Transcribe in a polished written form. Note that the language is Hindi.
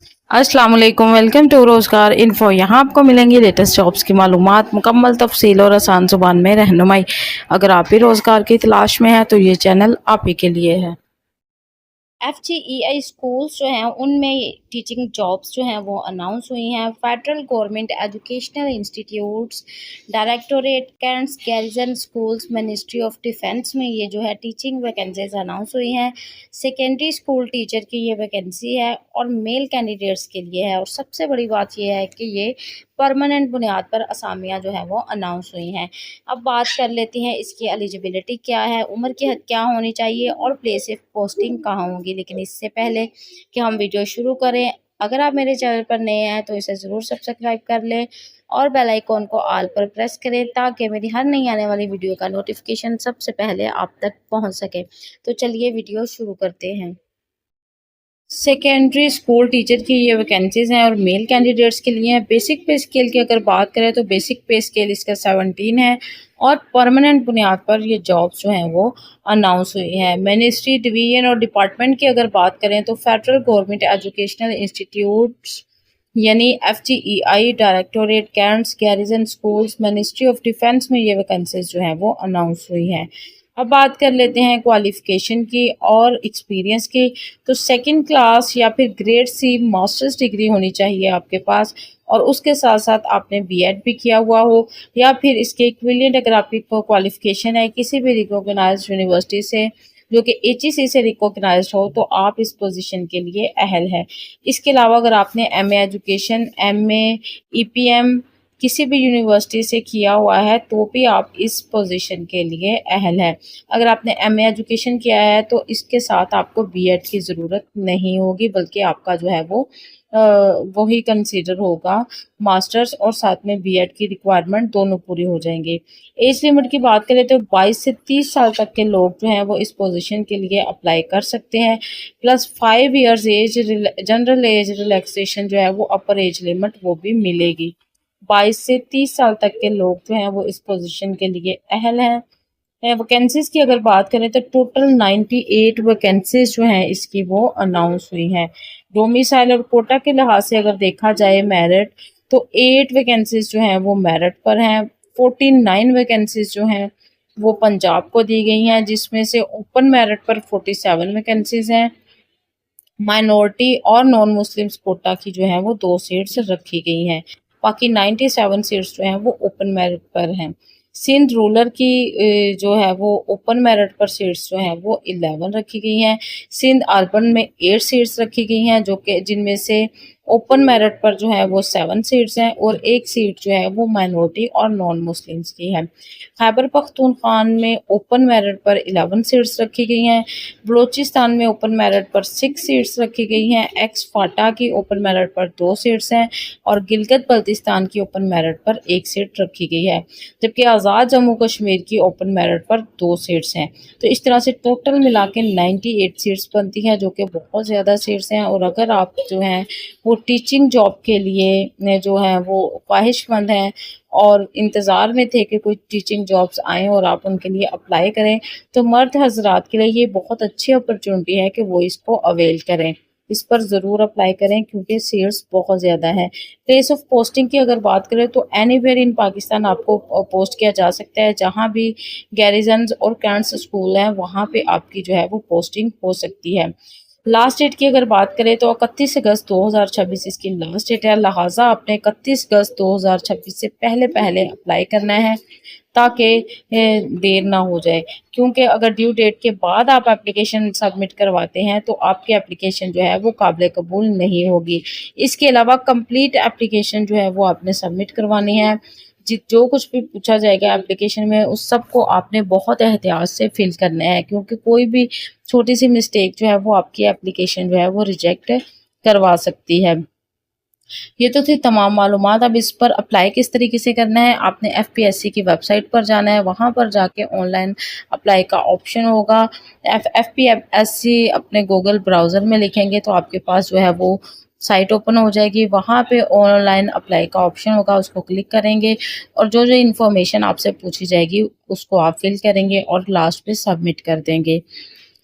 अस्सलाम वालेकुम, वेलकम टू रोज़गार इन्फो। यहाँ आपको मिलेंगी लेटेस्ट जॉब्स की मालूमात, मुकम्मल तफसील और आसान ज़ुबान में रहनुमाई। अगर आप भी रोज़गार की तलाश में हैं तो ये चैनल आप ही के लिए है। FGEI स्कूल्स जो हैं उनमें टीचिंग जॉब्स जो हैं वो अनाउंस हुई हैं। Federal government educational institutes, directorate cantts garrison schools, ministry of defence में ये जो है टीचिंग वैकेंसीज अनाउंस हुई हैं। सेकेंडरी स्कूल टीचर की ये वैकेंसी है और मेल कैंडिडेट्स के लिए है। और सबसे बड़ी बात ये है कि ये परमानेंट बुनियाद पर असामियाँ जो है वो अनाउंस हुई हैं। अब बात कर लेते हैं इसकी एलिजिबिलिटी क्या है, उम्र की हद क्या होनी चाहिए और प्लेस ऑफ पोस्टिंग कहाँ होगी। लेकिन इससे पहले कि हम वीडियो शुरू करें, अगर आप मेरे चैनल पर नए हैं तो इसे ज़रूर सब्सक्राइब कर लें और बेल आइकॉन को ऑल पर प्रेस करें ताकि मेरी हर नई आने वाली वीडियो का नोटिफिकेशन सबसे पहले आप तक पहुंच सके। तो चलिए वीडियो शुरू करते हैं। सेकेंडरी स्कूल टीचर की ये वैकेंसीज हैं और मेल कैंडिडेट्स के लिए हैं। बेसिक पे स्केल की अगर बात करें तो बेसिक पे स्केल इसका 17 है और परमानेंट बुनियाद पर ये जॉब्स जो हैं वो अनाउंस हुई हैं। मिनिस्ट्री, डिवीजन और डिपार्टमेंट की अगर बात करें तो फेडरल गवर्नमेंट एजुकेशनल इंस्टीट्यूट्स यानी FGEI, directorate cantts garrison schools, ministry of defence में ये वैकेंसीज जो हैं वो अनाउंस हुई हैं। अब बात कर लेते हैं क्वालिफ़िकेशन की और एक्सपीरियंस की। तो सेकंड क्लास या फिर ग्रेड सी मास्टर्स डिग्री होनी चाहिए आपके पास और उसके साथ साथ आपने बीएड भी किया हुआ हो या फिर इसके इक्विवेलेंट अगर आपकी क्वालिफ़िकेशन है किसी भी रिकॉग्नाइज्ड यूनिवर्सिटी से जो कि HEC से रिकॉग्नाइज्ड हो तो आप इस पोजीशन के लिए अहल है। इसके अलावा अगर आपने एमए एजुकेशन, एमए, EPM किसी भी यूनिवर्सिटी से किया हुआ है तो भी आप इस पोजीशन के लिए अहल है। अगर आपने एमए एजुकेशन किया है तो इसके साथ आपको बीएड की ज़रूरत नहीं होगी बल्कि आपका जो है वो वही कंसीडर होगा मास्टर्स और साथ में बीएड की रिक्वायरमेंट दोनों पूरी हो जाएंगी। एज लिमिट की बात करें तो 22 से 30 साल तक के लोग जो हैं वो इस पोजीशन के लिए अप्लाई कर सकते हैं। Plus 5 years age general age relaxation जो है वो अपर एज लिमिट वो भी मिलेगी। 22 से 30 साल तक के लोग जो हैं वो इस पोजीशन के लिए अहल हैं। वैकेंसीज की अगर बात करें तो टोटल 98 वैकेंसीज जो हैं इसकी वो अनाउंस हुई हैं। डोमिसाइल और कोटा के लिहाज से अगर देखा जाए मेरिट तो 8 वैकेंसीज जो हैं वो मेरिट पर हैं। 49 वैकेंसीज जो हैं वो पंजाब को दी गई हैं जिसमें से ओपन मेरिट पर 47 वैकेंसीज हैं। माइनॉरिटी और नॉन मुस्लिम्स कोटा की जो है वो 2 सीट्स रखी गई हैं। बाकी 97 सीट्स जो हैं वो ओपन मेरिट पर हैं। सिंध रूरल की जो है वो ओपन मेरिट पर सीट्स जो हैं वो 11 रखी गई हैं। सिंध अर्बन में 8 सीट्स रखी गई हैं जो कि जिनमें से ओपन मेरिट पर जो है वो 7 सीट्स हैं और 1 सीट जो है वो माइनॉरिटी और नॉन मुस्लिम्स की है। खैबर पख्तूनख्वा में ओपन मेरिट पर 11 सीट्स रखी गई हैं। बलूचिस्तान में ओपन मेरिट पर 6 सीट्स रखी गई हैं। एक्स फाटा की ओपन मेरिट पर 2 सीट्स हैं और गिलगित बल्तिस्तान की ओपन मेरिट पर 1 सीट रखी गई है जबकि आज़ाद जम्मू कश्मीर की ओपन मेरिट पर 2 सीट्स हैं। तो इस तरह से टोटल मिला के 98 सीट्स बनती हैं जो कि बहुत ज़्यादा सीट्स हैं। और अगर आप जो हैं वो टीचिंग जॉब के लिए जो हैं वो ख्वाहिशमंद हैं और इंतज़ार में थे कि कोई टीचिंग जॉब्स आएँ और आप उनके लिए अप्लाई करें तो मर्द हजरात के लिए ये बहुत अच्छी अपॉर्चुनिटी है कि वो इसको अवेल करें। इस पर ज़रूर अप्लाई करें क्योंकि सीट्स बहुत ज़्यादा हैं। प्लेस ऑफ पोस्टिंग की अगर बात करें तो एनीवेयर इन पाकिस्तान आपको पोस्ट किया जा सकता है। जहाँ भी गैरिजन्स और कैंट्स स्कूल हैं वहाँ पे आपकी जो है वो पोस्टिंग हो सकती है। लास्ट डेट की अगर बात करें तो 31 अगस्त 2026 इसकी लास्ट डेट है। लिहाजा आपने 31 अगस्त 2026 से पहले पहले अप्लाई करना है ताकि देर ना हो जाए क्योंकि अगर ड्यू डेट के बाद आप एप्लीकेशन सबमिट करवाते हैं तो आपकी एप्लीकेशन जो है वो काबिल कबूल नहीं होगी। इसके अलावा कंप्लीट एप्लीकेशन जो है वो आपने सबमिट करवानी है। जो कुछ भी पूछा जाएगा एप्लीकेशन में उस सब को आपने बहुत एहतियात से फिल करना है क्योंकि कोई भी छोटी सी मिस्टेक जो है वो आपकी एप्लीकेशन जो है वो रिजेक्ट करवा सकती है। ये तो थी तमाम मालूमात। अब इस पर अप्लाई किस तरीके से करना है, आपने FPSC की वेबसाइट पर जाना है, वहाँ पर जाके ऑनलाइन अप्लाई का ऑप्शन होगा। FPSC अपने गूगल ब्राउज़र में लिखेंगे तो आपके पास जो है वो साइट ओपन हो जाएगी। वहाँ पे ऑनलाइन अप्लाई का ऑप्शन होगा, उसको क्लिक करेंगे और जो जो इन्फॉर्मेशन आपसे पूछी जाएगी उसको आप फिल करेंगे और लास्ट पे सबमिट कर देंगे।